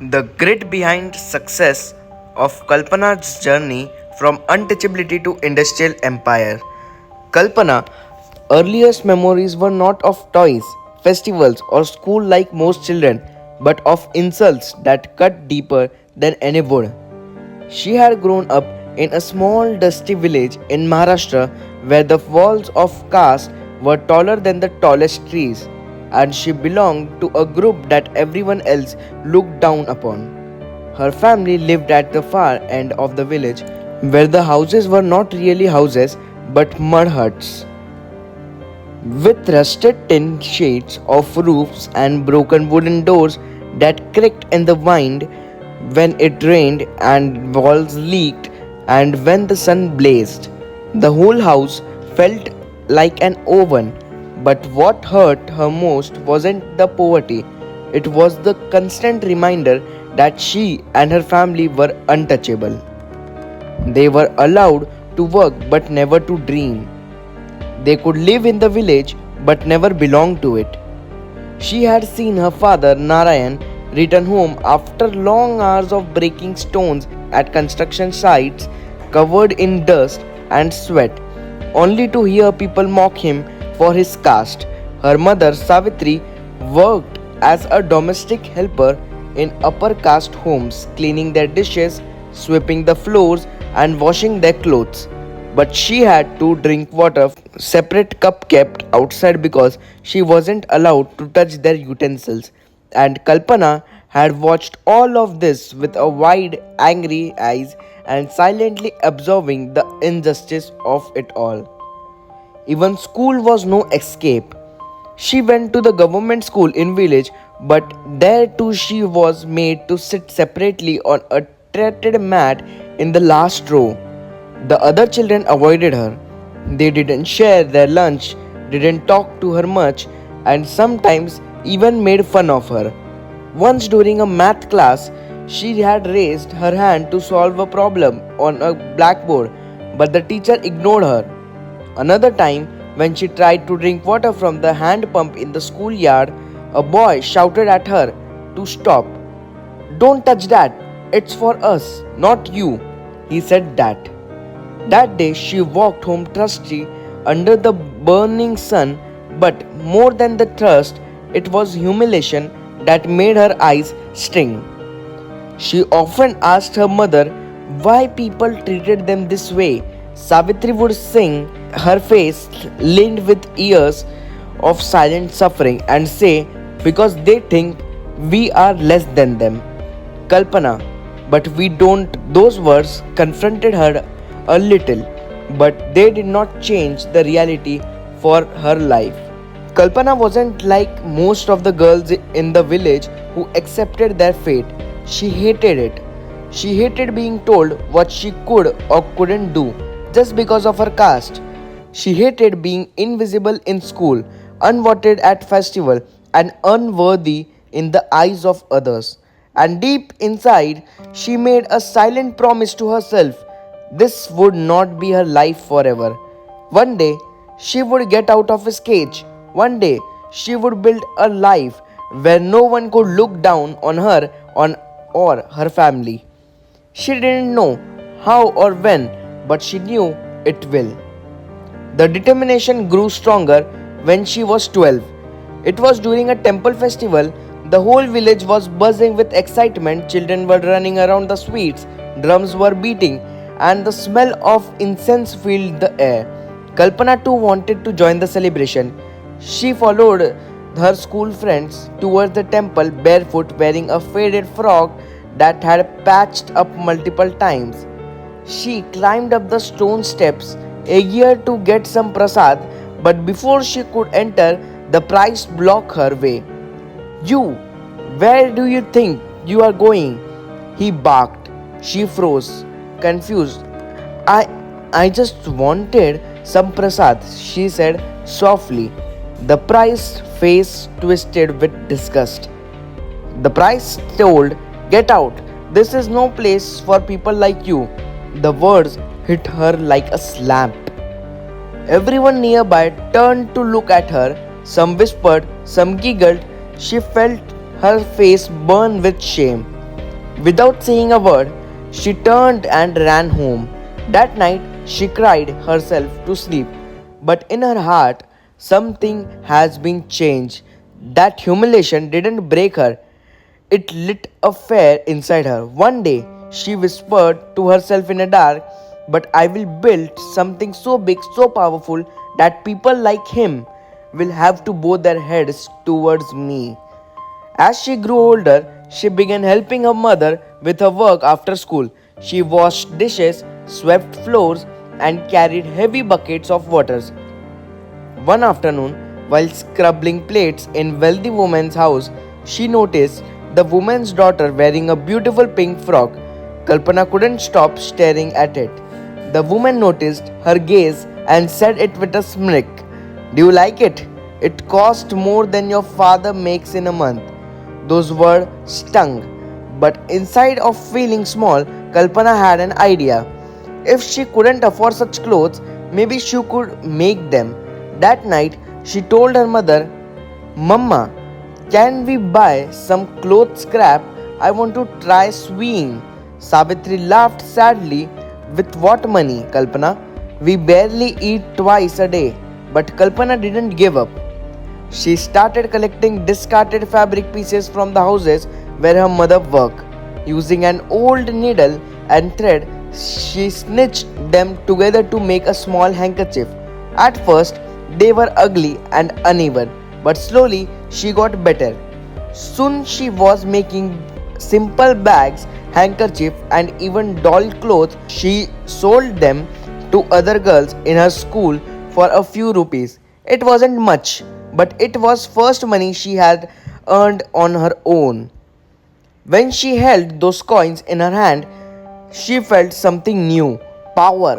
The grit behind success of Kalpana's journey from untouchability to industrial empire. Kalpana earliest memories were not of toys, festivals, or school like most children, but of insults that cut deeper than any would. She had grown up in a small dusty village in Maharashtra where the walls of caste were taller than the tallest trees, and she belonged to a group that everyone else looked down upon. Her family lived at the far end of the village where the houses were not really houses but mud huts with rusted tin shades of roofs and broken wooden doors that creaked in the wind when it rained and walls leaked and when the sun blazed. The whole house felt like an oven, but what hurt her most wasn't the poverty, it was the constant reminder that she and her family were untouchable. They were allowed to work but never to dream. They could live in the village but never belong to it. She had seen her father, Narayan, return home after long hours of breaking stones at construction sites covered in dust and sweat, only to hear people mock him for his caste. Her mother, Savitri, worked as a domestic helper in upper caste homes, cleaning their dishes, sweeping the floors, and washing their clothes. But she had to drink water separate cup kept outside because she wasn't allowed to touch their utensils. And Kalpana had watched all of this with a wide, angry eyes and silently absorbing the injustice of it all. Even school was no escape. She went to the government school in village, but there too she was made to sit separately on a treated mat in the last row. The other children avoided her. They didn't share their lunch, didn't talk to her much, and sometimes even made fun of her. Once during a math class, she had raised her hand to solve a problem on a blackboard, but the teacher ignored her. Another time, when she tried to drink water from the hand pump in the schoolyard, a boy shouted at her to stop. "Don't touch that, it's for us, not you," he said that. That day she walked home thirsty under the burning sun, but more than the thirst, it was humiliation that made her eyes sting. She often asked her mother why people treated them this way. Savitri would sing, her face lined with years of silent suffering, and say, "Because they think we are less than them." Kalpana, but we don't. Those words confronted her a little, but they did not change the reality for her life. Kalpana wasn't like most of the girls in the village who accepted their fate. She hated it. She hated being told what she could or couldn't do just because of her caste. She hated being invisible in school, unwanted at festival, and unworthy in the eyes of others. And deep inside, she made a silent promise to herself this would not be her life forever. One day, she would get out of his cage. One day, she would build a life where no one could look down on her or her family. She didn't know how or when, but she knew it will. The determination grew stronger when she was 12. It was during a temple festival. The whole village was buzzing with excitement. Children were running around the streets, drums were beating, and the smell of incense filled the air. Kalpana too wanted to join the celebration. She followed her school friends towards the temple barefoot, wearing a faded frock that had patched up multiple times. She climbed up the stone steps, eager to get some prasad, but before she could enter, the priest blocked her way. "You, where do you think you are going?" he barked. She froze, confused. I just wanted some prasad," she said softly. The priest's face twisted with disgust. The priest told, "Get out. This is no place for people like you." The words hit her like a slap. Everyone nearby turned to look at her. Some whispered, some giggled. She felt her face burn with shame. Without saying a word, she turned and ran home. That night, she cried herself to sleep. But in her heart, something has been changed. That humiliation didn't break her, it lit a fire inside her. One day, she whispered to herself in the dark, "But I will build something so big, so powerful, that people like him will have to bow their heads towards me." As she grew older, she began helping her mother with her work after school. She washed dishes, swept floors, and carried heavy buckets of water. One afternoon, while scrubbing plates in wealthy woman's house, she noticed the woman's daughter wearing a beautiful pink frock. Kalpana couldn't stop staring at it. The woman noticed her gaze and said it with a smirk, "Do you like it? It cost more than your father makes in a month." Those words stung, but inside of feeling small, Kalpana had an idea. If she couldn't afford such clothes, maybe she could make them. That night, she told her mother, "Mama, can we buy some cloth scrap? I want to try sewing." Savitri laughed sadly. "With what money, Kalpana? We barely eat twice a day." But Kalpana didn't give up. She started collecting discarded fabric pieces from the houses where her mother worked. Using an old needle and thread, she stitched them together to make a small handkerchief. At first, they were ugly and uneven, but slowly she got better. Soon she was making simple bags, handkerchiefs, and even doll clothes. She sold them to other girls in her school for a few rupees. It wasn't much, but it was first money she had earned on her own. When she held those coins in her hand, she felt something new: power.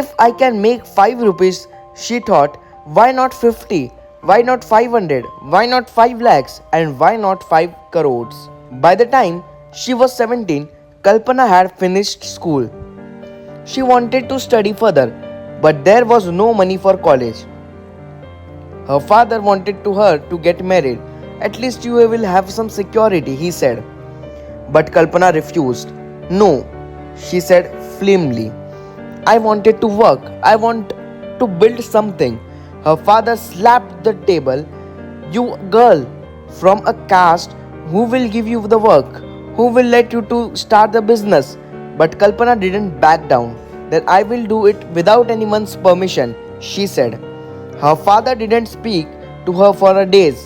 "If I can make 5 rupees," she thought, "why not 50? Why not 500? Why not 5 lakhs? And why not 5 crores?" By the time she was 17, Kalpana had finished school. She wanted to study further, but there was no money for college. Her father wanted her to get married. "At least you will have some security," he said. But Kalpana refused. "No," she said firmly. "I wanted to work. I want to build something." Her father slapped the table. "You girl from a caste, who will give you the work? Who will let you to start the business?" But Kalpana didn't back down. "Then I will do it without anyone's permission," she said. Her father didn't speak to her for days.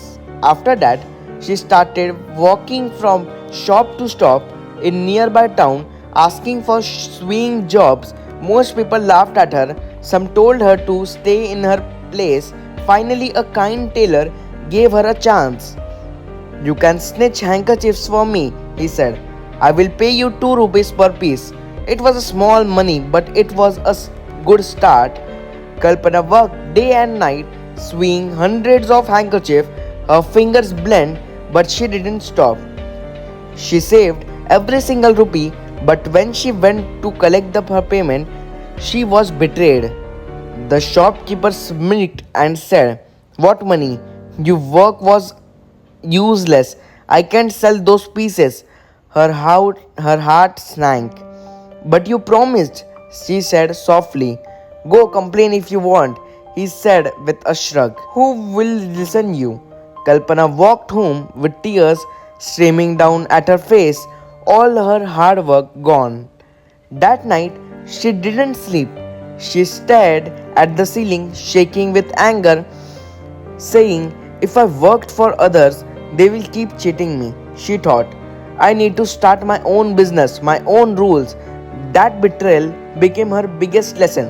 After that, she started walking from shop to shop in nearby town asking for sewing jobs. Most people laughed at her. Some told her to stay in her place. Finally, a kind tailor gave her a chance. "You can stitch handkerchiefs for me," he said. "I will pay you 2 rupees per piece." It was a small money, but it was a good start. Kalpana worked day and night, sewing hundreds of handkerchiefs. Her fingers bled, but she didn't stop. She saved every single rupee, but when she went to collect her payment, she was betrayed. The shopkeeper smirked and said, "What money? Your work was useless. I can't sell those pieces." Her heart sank. "But you promised," she said softly. "Go complain if you want," he said with a shrug. "Who will listen you?" Kalpana walked home with tears streaming down at her face, all her hard work gone. That night, she didn't sleep. She stared at the ceiling, shaking with anger, saying, "If I worked for others, they will keep cheating me." She thought, "I need to start my own business, my own rules." That betrayal became her biggest lesson.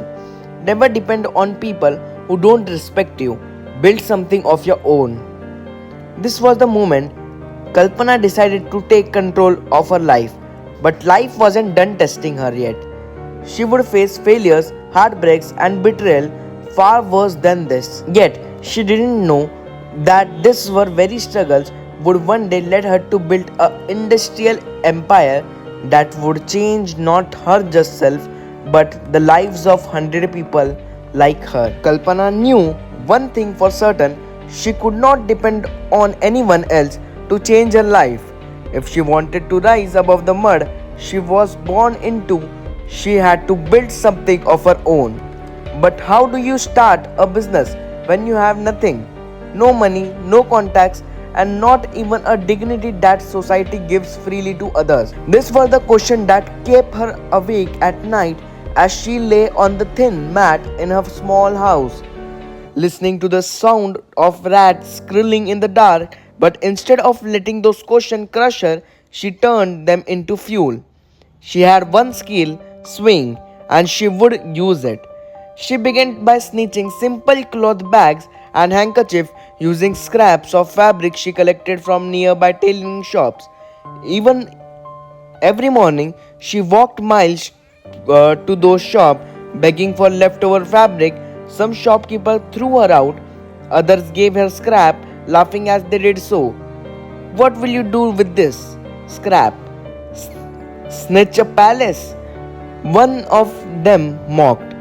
Never depend on people who don't respect you. Build something of your own. This was the moment Kalpana decided to take control of her life. But life wasn't done testing her yet. She would face failures, heartbreaks, and betrayal far worse than this. Yet, she didn't know that these were very struggles would one day lead her to build an industrial empire that would change not her just self but the lives of 100 people like her. Kalpana knew one thing for certain: she could not depend on anyone else to change her life. If she wanted to rise above the mud she was born into, she had to build something of her own. But how do you start a business when you have nothing? No money, no contacts, and not even a dignity that society gives freely to others. This was the question that kept her awake at night as she lay on the thin mat in her small house, listening to the sound of rats skrilling in the dark. But instead of letting those questions crush her, she turned them into fuel. She had one skill, swing, and she would use it. She began by snitching simple cloth bags and handkerchiefs using scraps of fabric she collected from nearby tailoring shops. Even every morning, she walked miles to those shops begging for leftover fabric. Some shopkeepers threw her out, others gave her scrap, laughing as they did so. What will you do with this? Scrap. Snitch a palace? One of them mocked.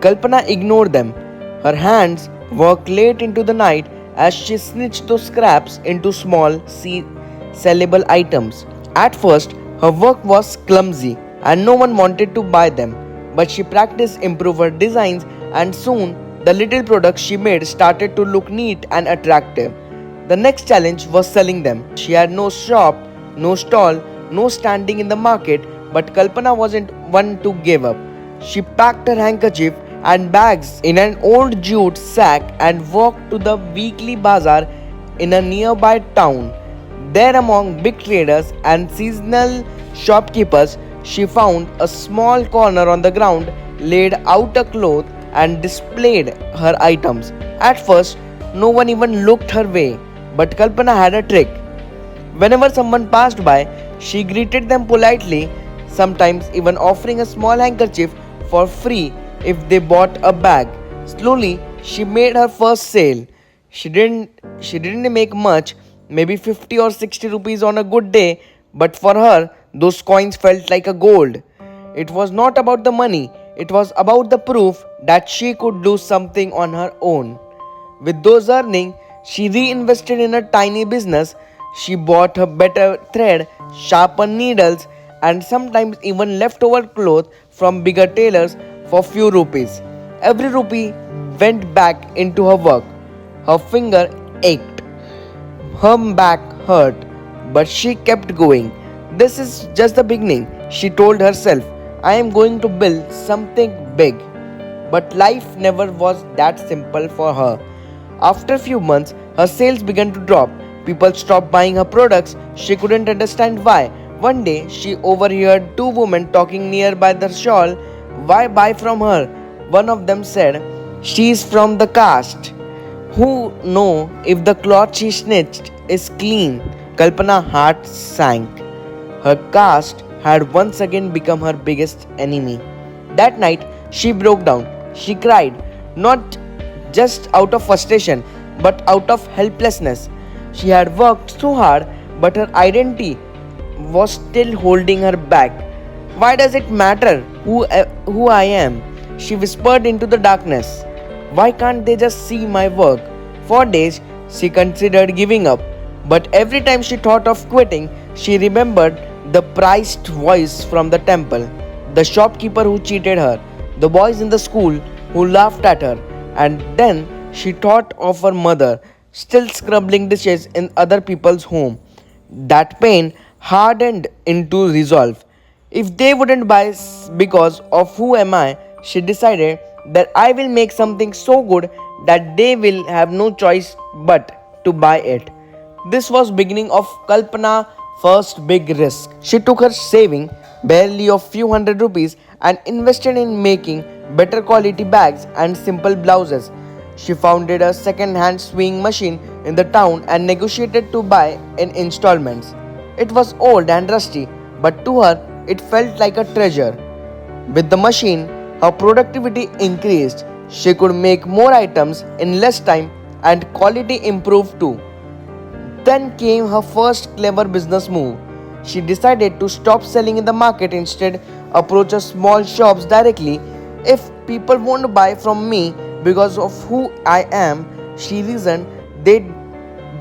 Kalpana ignored them. Her hands worked late into the night as she snitched those scraps into small, sellable items. At first, her work was clumsy and no one wanted to buy them, but she practiced improved her designs and soon the little products she made started to look neat and attractive. The next challenge was selling them. She had no shop, no stall, no standing in the market, but Kalpana wasn't one to give up. She packed her handkerchief and bags in an old jute sack and walked to the weekly bazaar in a nearby town. There, among big traders and seasonal shopkeepers, she found a small corner on the ground, laid out a cloth, and displayed her items. At first, no one even looked her way, but Kalpana had a trick. Whenever someone passed by, she greeted them politely, sometimes even offering a small handkerchief for free if they bought a bag. Slowly, she made her first sale. She didn't make much, maybe 50 or 60 rupees on a good day, but for her, those coins felt like a gold. It was not about the money, it was about the proof that she could do something on her own. With those earnings, she reinvested in a tiny business. She bought her better thread, sharpened needles, and sometimes even leftover cloth from bigger tailors for few rupees. Every rupee went back into her work. Her finger ached, her back hurt, but she kept going. This is just the beginning, she told herself. I am going to build something big. But life never was that simple for her. After a few months, her sales began to drop. People stopped buying her products. She couldn't understand why. One day, she overheard two women talking nearby the stall. Why buy from her? One of them said, she is from the caste. Who know if the cloth she snitched is clean? Kalpana's heart sank. Her caste had once again become her biggest enemy. That night, she broke down. She cried, not just out of frustration, but out of helplessness. She had worked so hard, but her identity was still holding her back. Why does it matter who I am? She whispered into the darkness. Why can't they just see my work? For days, she considered giving up, but every time she thought of quitting, she remembered the prized voice from the temple, the shopkeeper who cheated her, the boys in the school who laughed at her, and then she thought of her mother, still scrubbing dishes in other people's home. That pain hardened into resolve. If they wouldn't buy because of who am I, she decided that I will make something so good that they will have no choice but to buy it. This was beginning of Kalpana's first big risk. She took her saving, barely of few hundred rupees, and invested in making better quality bags and simple blouses. She founded a second-hand sewing machine in the town and negotiated to buy in installments. It was old and rusty, but to her it felt like a treasure. With the machine, her productivity increased. She could make more items in less time and quality improved too. Then came her first clever business move. She decided to stop selling in the market, instead approach a small shops directly. If people won't buy from me because of who I am, she reasoned, then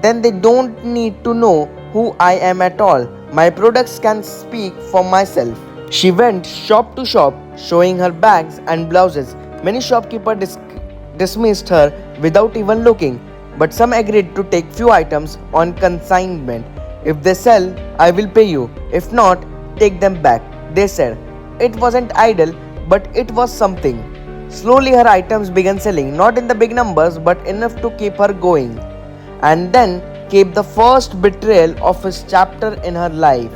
they don't need to know who I am at all. My products can speak for myself. She went shop to shop, showing her bags and blouses. Many shopkeepers dismissed her without even looking, but some agreed to take few items on consignment. If they sell, I will pay you. If not, take them back, they said. It wasn't idle, but it was something. Slowly, her items began selling, not in the big numbers, but enough to keep her going. And then came the first betrayal of his chapter in her life.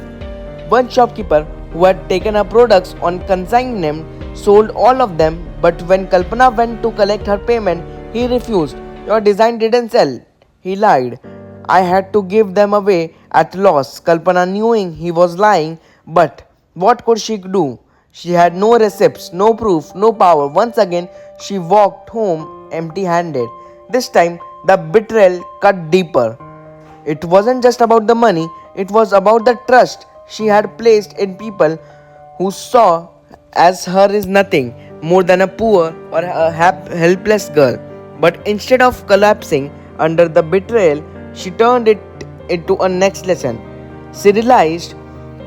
One shopkeeper who had taken her products on consignment sold all of them, but when Kalpana went to collect her payment, he refused. Your design didn't sell. He lied. I had to give them away at loss. Kalpana knew he was lying, but what could she do? She had no receipts, no proof, no power. Once again, she walked home empty handed. This time, the betrayal cut deeper. It wasn't just about the money, it was about the trust she had placed in people who saw as her is nothing more than a poor or a helpless girl. But instead of collapsing under the betrayal, she turned it into a next lesson. She realized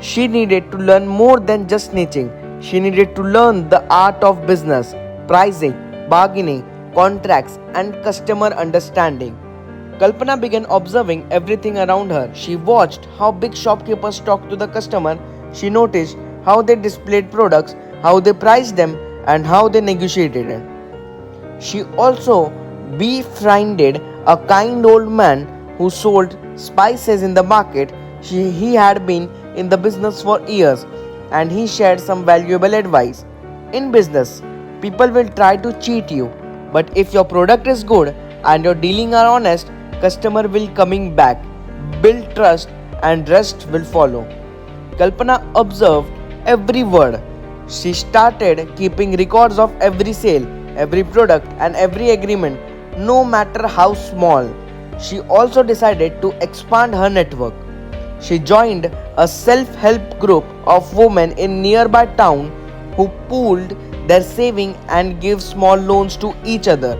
she needed to learn more than just snitching. She needed to learn the art of business, pricing, bargaining, contracts, and customer understanding. Kalpana began observing everything around her. She watched how big shopkeepers talked to the customer. She noticed how they displayed products, how they priced them, and how they negotiated it. She also befriended a kind old man who sold spices in the market. He had been in the business for years and he shared some valuable advice. In business, people will try to cheat you, but if your product is good and your dealing are honest, customer will coming back. Build trust and rest will follow. Kalpana observed every word. She started keeping records of every sale, every product, and every agreement, no matter how small. She also decided to expand her network. She joined a self-help group of women in nearby town who pooled their saving and gave small loans to each other.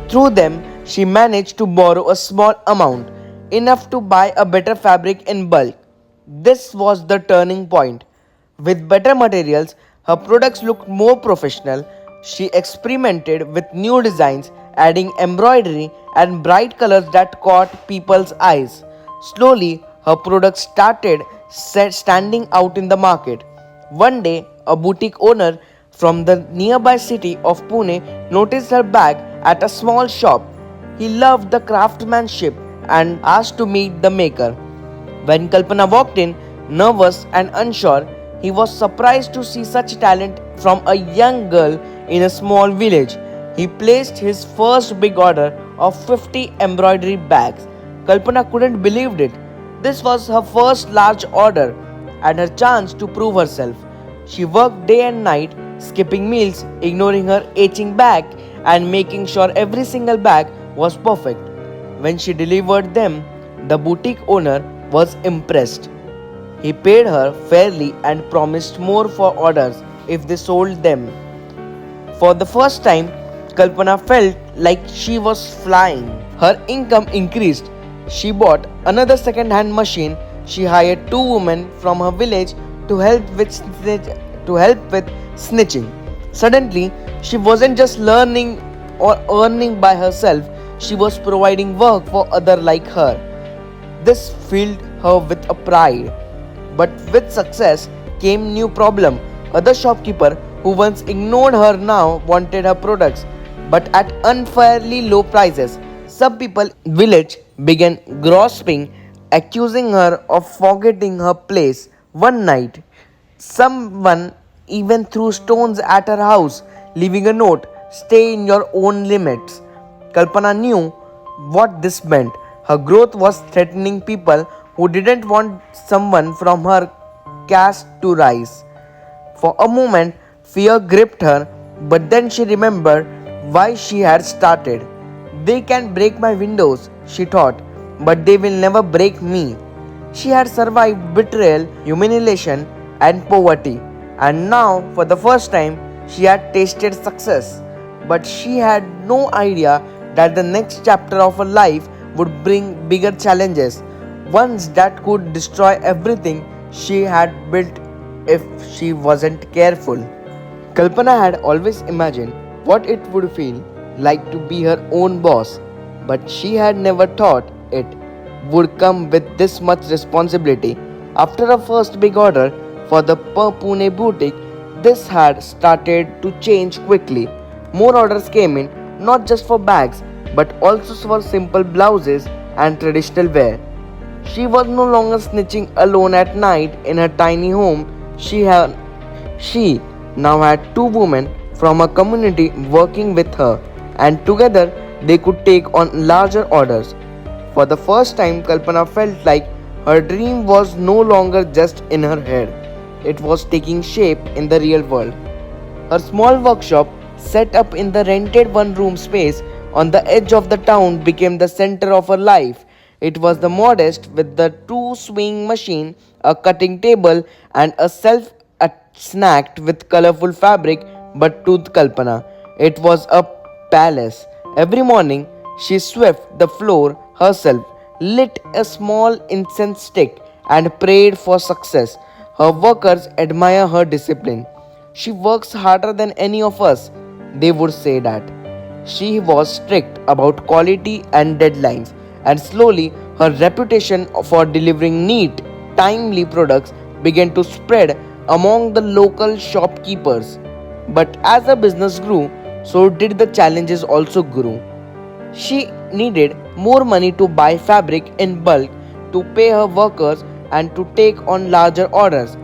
Through them, she managed to borrow a small amount, enough to buy a better fabric in bulk. This was the turning point. With better materials, her products looked more professional. She experimented with new designs, adding embroidery and bright colors that caught people's eyes. Slowly, her products started standing out in the market. One day, a boutique owner from the nearby city of Pune noticed her bag at a small shop. He loved the craftsmanship and asked to meet the maker. When Kalpana walked in, nervous and unsure, he was surprised to see such talent from a young girl in a small village. He placed his first big order of 50 embroidery bags. Kalpana couldn't believe it. This was her first large order and her chance to prove herself. She worked day and night, skipping meals, ignoring her aching back, and making sure every single bag was perfect. When she delivered them, the boutique owner was impressed. He paid her fairly and promised more for orders if they sold them. For the first time, Kalpana felt like she was flying. Her income increased. She bought another second-hand machine. She hired two women from her village to help with snitching. Suddenly, she wasn't just learning or earning by herself, she was providing work for others like her. This filled her with a pride. But with success came new problem. Other shopkeepers who once ignored her now wanted her products, but at unfairly low prices. Some people in the village began gossiping, accusing her of forgetting her place. One night, someone even threw stones at her house, leaving a note, "Stay in your own limits." Kalpana knew what this meant. Her growth was threatening people who didn't want someone from her caste to rise. For a moment, fear gripped her, but then she remembered why she had started. They can break my windows, she thought, but they will never break me. She had survived betrayal, humiliation, and poverty, and now, for the first time, she had tasted success. But she had no idea that the next chapter of her life would bring bigger challenges. ones that could destroy everything she had built if she wasn't careful. Kalpana had always imagined what it would feel like to be her own boss, but she had never thought it would come with this much responsibility. After her first big order for the Pune boutique, this had started to change quickly. More orders came in, not just for bags, but also for simple blouses and traditional wear. She was no longer snitching alone at night in her tiny home. She now had two women from her community working with her, and together they could take on larger orders. For the first time, Kalpana felt like her dream was no longer just in her head, it was taking shape in the real world. Her small workshop, set up in the rented one room space on the edge of the town, became the center of her life. It was the modest with the two swing machine, a cutting table, and a self snacked with colorful fabric but to Kalpana. It was a palace. Every morning she swept the floor herself, lit a small incense stick, and prayed for success. Her workers admire her discipline. She works harder than any of us, they would say that. She was strict about quality and deadlines, and slowly her reputation for delivering neat, timely products began to spread among the local shopkeepers. But as the business grew, so did the challenges also grow. She needed more money to buy fabric in bulk, to pay her workers, and to take on larger orders.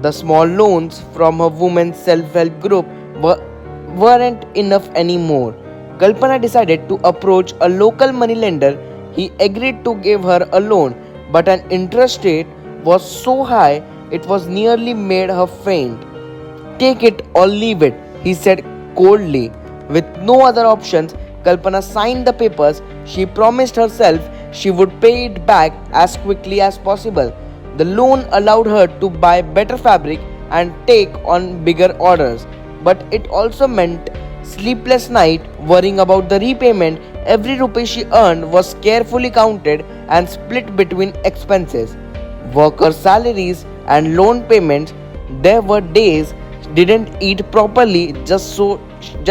The small loans from her women's self-help group weren't enough anymore. Kalpana decided to approach a local moneylender. He agreed to give her a loan, but an interest rate was so high it was nearly made her faint. Take it or leave it, he said coldly. With no other options, Kalpana signed the papers. She promised herself she would pay it back as quickly as possible. The loan allowed her to buy better fabric and take on bigger orders, but it also meant sleepless night worrying about the repayment. Every rupee she earned was carefully counted and split between expenses, worker salaries, and loan payments. There were days didn't eat properly just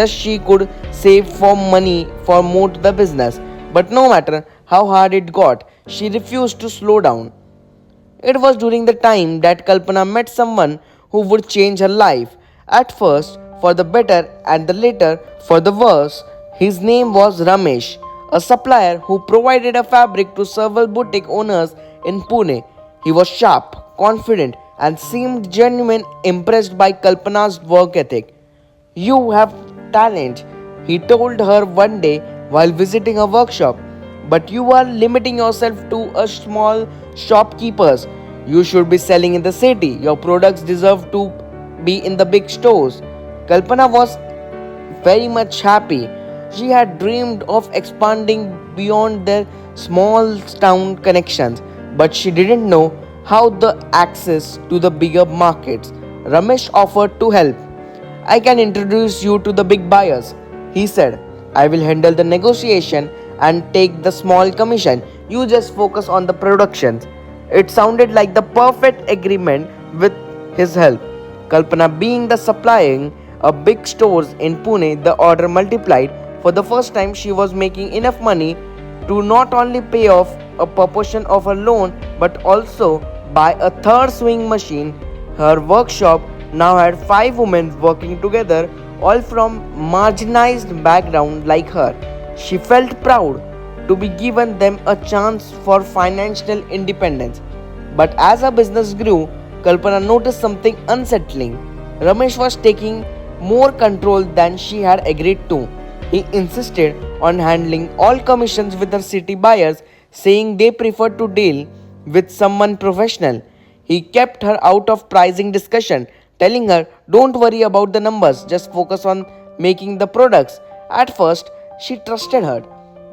she could save for money for more to the business. But no matter how hard it got, she refused to slow down. It was during the time that Kalpana met someone who would change her life. At first, for the better, and the later, for the worse. His name was Ramesh, a supplier who provided a fabric to several boutique owners in Pune. He was sharp, confident, and seemed genuinely impressed by Kalpana's work ethic. You have talent, he told her one day while visiting a workshop, but you are limiting yourself to a small shopkeepers. You should be selling in the city. Your products deserve to be in the big stores. Kalpana was very much happy. She had dreamed of expanding beyond their small town connections, but she didn't know how the access to the bigger markets. Ramesh offered to help. I can introduce you to the big buyers, he said. I will handle the negotiation and take the small commission. You just focus on the productions. It sounded like the perfect agreement with his help. Kalpana being the supplying a big stores in Pune, the order multiplied. For the first time, she was making enough money to not only pay off a proportion of her loan but also buy a third sewing machine. Her workshop now had 5 women working together, all from marginalized background like her. She felt proud to be given them a chance for financial independence. But as her business grew, Kalpana noticed something unsettling. Ramesh was taking more control than she had agreed to. He insisted on handling all commissions with the city buyers, saying they preferred to deal with someone professional. He kept her out of pricing discussion, telling her, don't worry about the numbers, just focus on making the products. At first, she trusted her,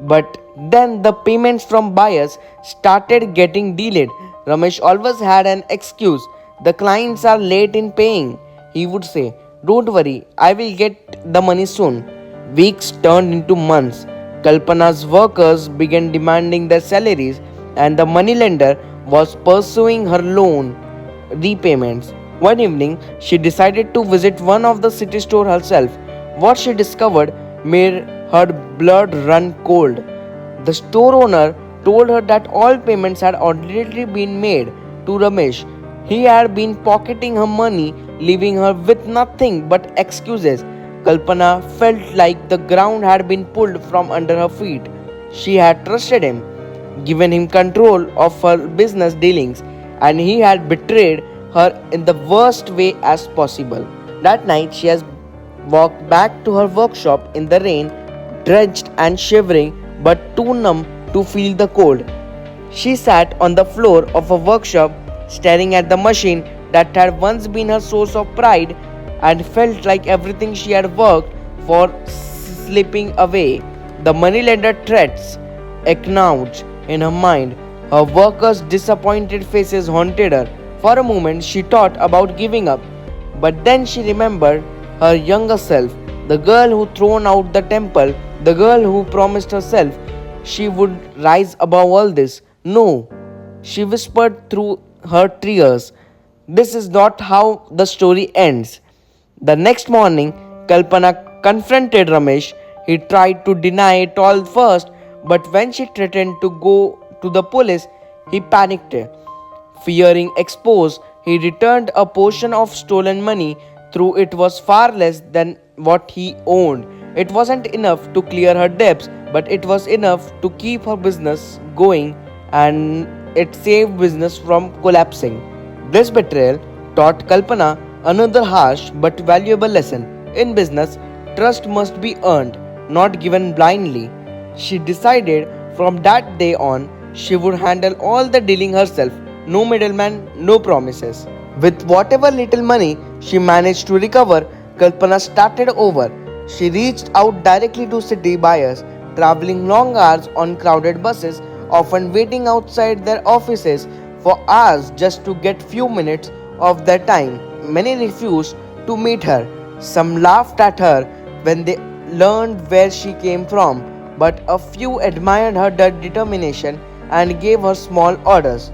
but then the payments from buyers started getting delayed. Ramesh always had an excuse. The clients are late in paying, he would say. Don't worry, I will get the money soon. Weeks turned into months. Kalpana's workers began demanding their salaries. and the moneylender was pursuing her loan repayments. One evening, she decided to visit one of the city stores herself. What she discovered made her blood run cold. The store owner told her that all payments had already been made to Ramesh. He had been pocketing her money, leaving her with nothing but excuses. Kalpana felt like the ground had been pulled from under her feet. She had trusted him, given him control of her business dealings, and he had betrayed her in the worst way as possible. That night, she has walked back to her workshop in the rain, drenched and shivering, but too numb to feel the cold. She sat on the floor of a workshop, staring at the machine that had once been her source of pride, and felt like everything she had worked for slipping away. The moneylender threats echoed in her mind. Her workers' disappointed faces haunted her. For a moment, she thought about giving up, but then she remembered her younger self, the girl who thrown out the temple, the girl who promised herself she would rise above all this. No, she whispered through her tears. This is not how the story ends. The next morning, Kalpana confronted Ramesh. He tried to deny it all first, but when she threatened to go to the police, he panicked. Fearing exposure, he returned a portion of stolen money, though it was far less than what he owned. It wasn't enough to clear her debts, but it was enough to keep her business going, and it saved business from collapsing. This betrayal taught Kalpana another harsh but valuable lesson. In business, trust must be earned, not given blindly. She decided from that day on she would handle all the dealing herself, no middleman, no promises. With whatever little money she managed to recover, Kalpana started over. She reached out directly to city buyers, traveling long hours on crowded buses, often waiting outside their offices for hours just to get few minutes of their time. Many refused to meet her. Some laughed at her when they learned where she came from, but a few admired her determination and gave her small orders.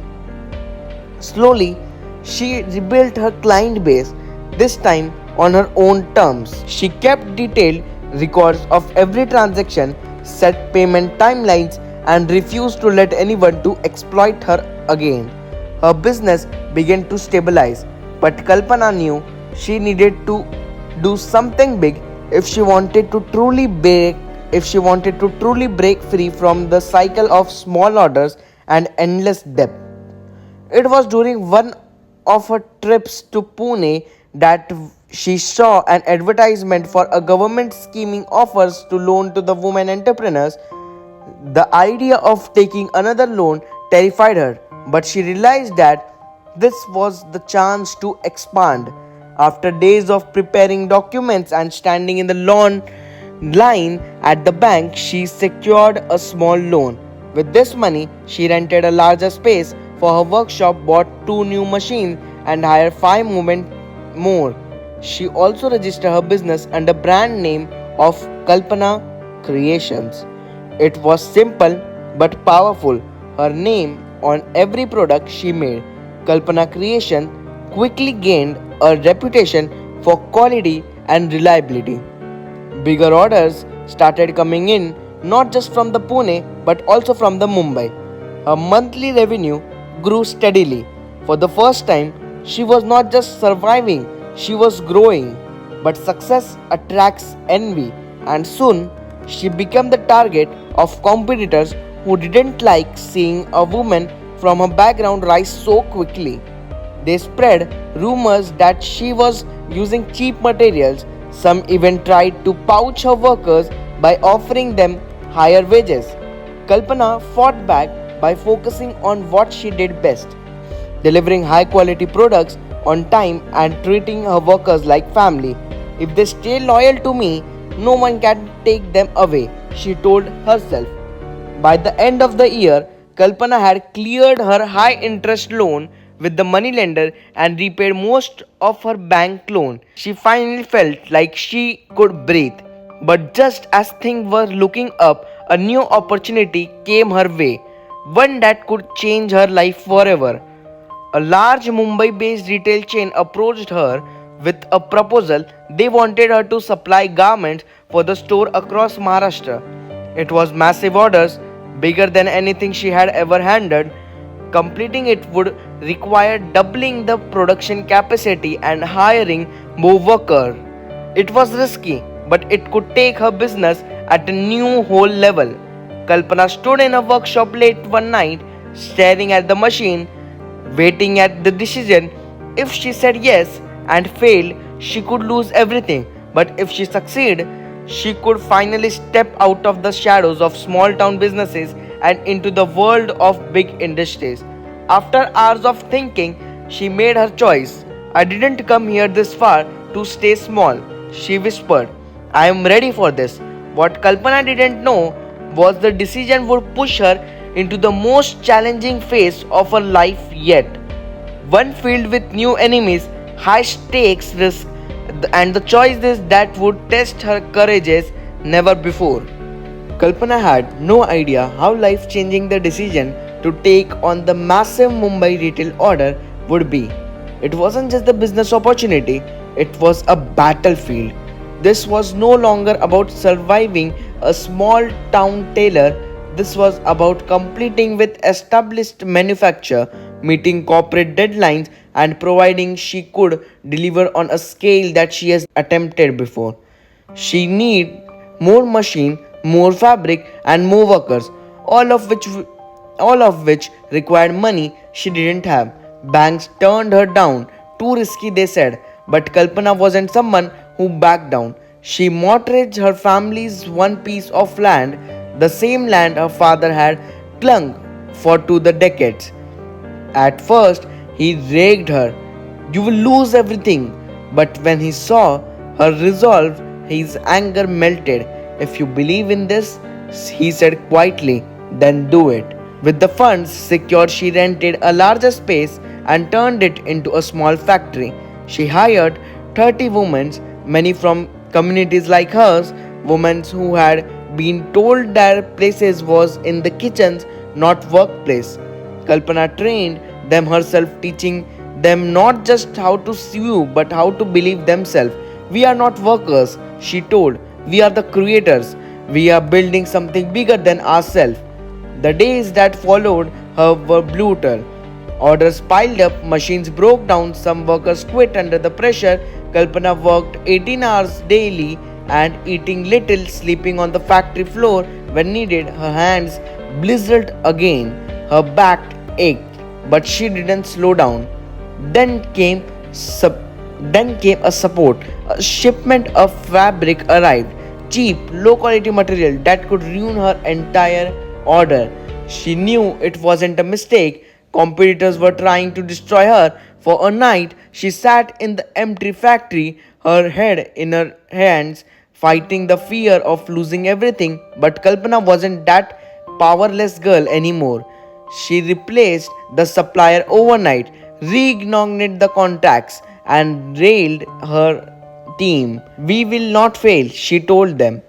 Slowly, she rebuilt her client base, this time on her own terms. She kept detailed records of every transaction, set payment timelines, and refused to let anyone to exploit her again. Her business began to stabilize, but Kalpana knew she needed to do something big if she wanted to truly break free from the cycle of small orders and endless debt. It was during one of her trips to Pune that she saw an advertisement for a government scheming offers to loan to the women entrepreneurs. The idea of taking another loan terrified her, but she realized that this was the chance to expand. After days of preparing documents and standing in the long line at the bank, she secured a small loan. With this money, she rented a larger space for her workshop, bought two new machines, and hired five women more. She also registered her business under brand name of Kalpana Creations. It was simple but powerful. Her name on every product she made. Kalpana Creation quickly gained a reputation for quality and reliability. Bigger orders started coming in, not just from the Pune but also from the Mumbai. Her monthly revenue grew steadily. For the first time, she was not just surviving, she was growing. But success attracts envy, and soon she became the target of competitors who didn't like seeing a woman from her background rise so quickly. They spread rumors that she was using cheap materials. Some even tried to poach her workers by offering them higher wages. Kalpana fought back by focusing on what she did best, delivering high quality products on time and treating her workers like family. If they stay loyal to me, no one can take them away, she told herself. By the end of the year, Kalpana had cleared her high interest loan with the moneylender and repaid most of her bank loan. She finally felt like she could breathe. But just as things were looking up, a new opportunity came her way. one that could change her life forever. A large Mumbai based retail chain approached her with a proposal. They wanted her to supply garments for the store across Maharashtra. It was massive orders, bigger than anything she had ever handled. Completing it would require doubling the production capacity and hiring more workers. It was risky, but it could take her business at a new whole level. Kalpana stood in a workshop late one night, staring at the machine, waiting at the decision. If she said yes and failed, she could lose everything. But if she succeeded, she could finally step out of the shadows of small town businesses and into the world of big industries. After hours of thinking, she made her choice. I didn't come here this far to stay small, she whispered. I am ready for this. What Kalpana didn't know was the decision would push her into the most challenging phase of her life yet. One filled with new enemies, high stakes risks, and the choices that would test her courage as never before. Kalpana had no idea how life changing the decision to take on the massive Mumbai retail order would be. It wasn't just a business opportunity, it was a battlefield. This was no longer about surviving a small town tailor, this was about competing with established manufacturer, meeting corporate deadlines, and providing she could deliver on a scale that she has attempted before. She need more machine, more fabric, and more workers, all of which all of which required money she didn't have. Banks turned her down, too risky they said, but Kalpana wasn't someone who backed down. She mortgaged her family's one piece of land, the same land her father had clung for to the decades. At first, he ragged her, you will lose everything. But when he saw her resolve, his anger melted. If you believe in this, he said quietly, then do it. With the funds secured, she rented a larger space and turned it into a small factory. She hired 30 women, many from communities like hers, women who had been told their places was in the kitchens, not workplace. Kalpana trained them herself, teaching them not just how to sew but how to believe themselves. We are not workers, she told. We are the creators. We are building something bigger than ourselves. The days that followed her were brutal. Orders piled up, machines broke down, some workers quit under the pressure. Kalpana worked 18 hours daily and eating little, sleeping on the factory floor when needed. Her hands blistered again, her back ached, but she didn't slow down. Then came then came a support. A shipment of fabric arrived, cheap, low quality material that could ruin her entire order. She knew it wasn't a mistake. Competitors were trying to destroy her. For a night, she sat in the empty factory, her head in her hands, fighting the fear of losing everything. But Kalpana wasn't that powerless girl anymore. She replaced the supplier overnight, reignited the contracts, and railed her team. We will not fail, she told them.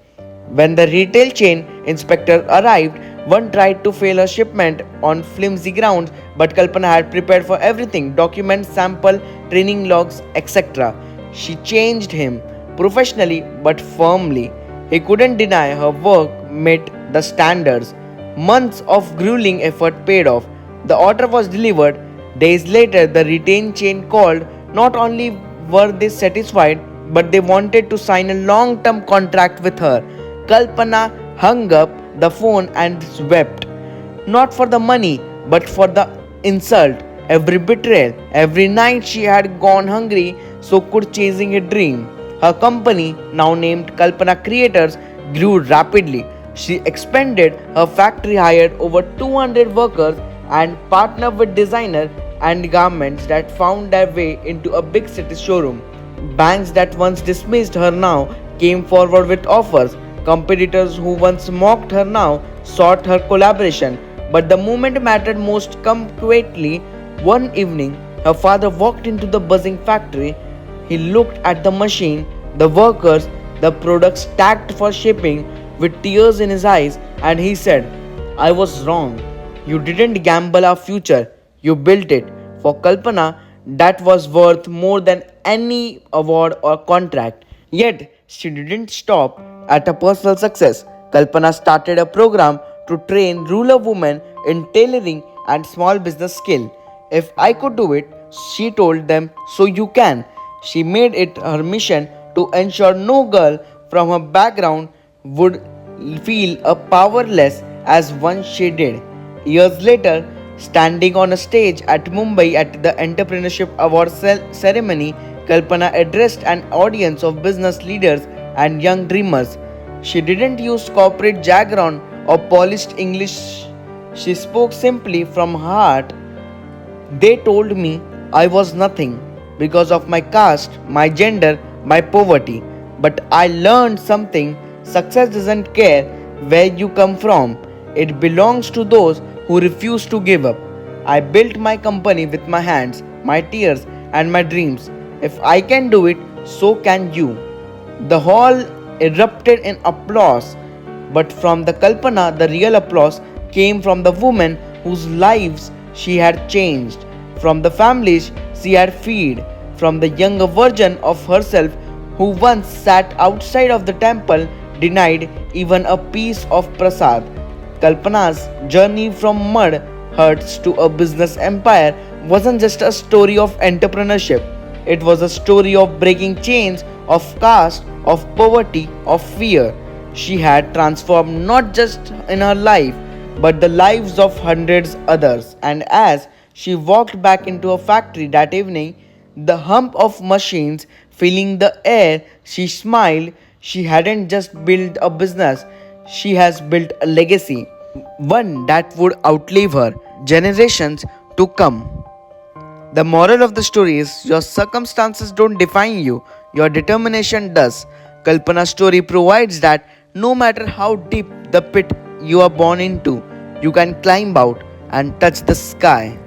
When the retail chain inspector arrived, one tried to fail a shipment on flimsy grounds, but Kalpana had prepared for everything documents, sample, training logs, etc. She changed him professionally but firmly. He couldn't deny her work met the standards. Months of grueling effort paid off. The order was delivered. Days later, the retail chain called. Not only were they satisfied, but they wanted to sign a long term contract with her. Kalpana hung up the phone and wept. Not for the money, but for the insult, every betrayal. Every night she had gone hungry, so could chasing a dream. Her company, now named Kalpana Creators, grew rapidly. She expanded her factory, hired over 200 workers, and partnered with designers and garments that found their way into a big city showroom. Banks that once dismissed her now came forward with offers. Competitors who once mocked her now sought her collaboration. But the moment mattered most come quietly. One evening, her father walked into the buzzing factory. He looked at the machine, the workers, the products tagged for shipping with tears in his eyes, and he said, I was wrong. You didn't gamble our future, you built it. For Kalpana, that was worth more than any award or contract. Yet, she didn't stop at a personal success. Kalpana started a program to train rural women in tailoring and small business skill. If I could do it, she told them, so you can. She made it her mission to ensure no girl from her background would feel a powerless as once she did. Years later, standing on a stage at Mumbai at the Entrepreneurship Award ceremony, Kalpana addressed an audience of business leaders and young dreamers. She didn't use corporate jargon or polished English. She spoke simply from her heart. They told me I was nothing because of my caste, my gender, my poverty. But I learned something: success doesn't care where you come from, it belongs to those who refuse to give up. I built my company with my hands, my tears, and my dreams. If I can do it, so can you. The hall erupted in applause, but from the Kalpana, the real applause came from the women whose lives she had changed, from the families she had fed, from the younger version of herself who once sat outside of the temple denied even a piece of prasad. Kalpana's journey from mud huts to a business empire wasn't just a story of entrepreneurship, it was a story of breaking chains of caste, of poverty, of fear. She had transformed not just in her life, but the lives of hundreds others. And as she walked back into a factory that evening, the hum of machines filling the air, she smiled. She hadn't just built a business, she has built a legacy, one that would outlive her generations to come. The moral of the story is your circumstances don't define you, your determination does. Kalpana's story provides that no matter how deep the pit you are born into, you can climb out and touch the sky.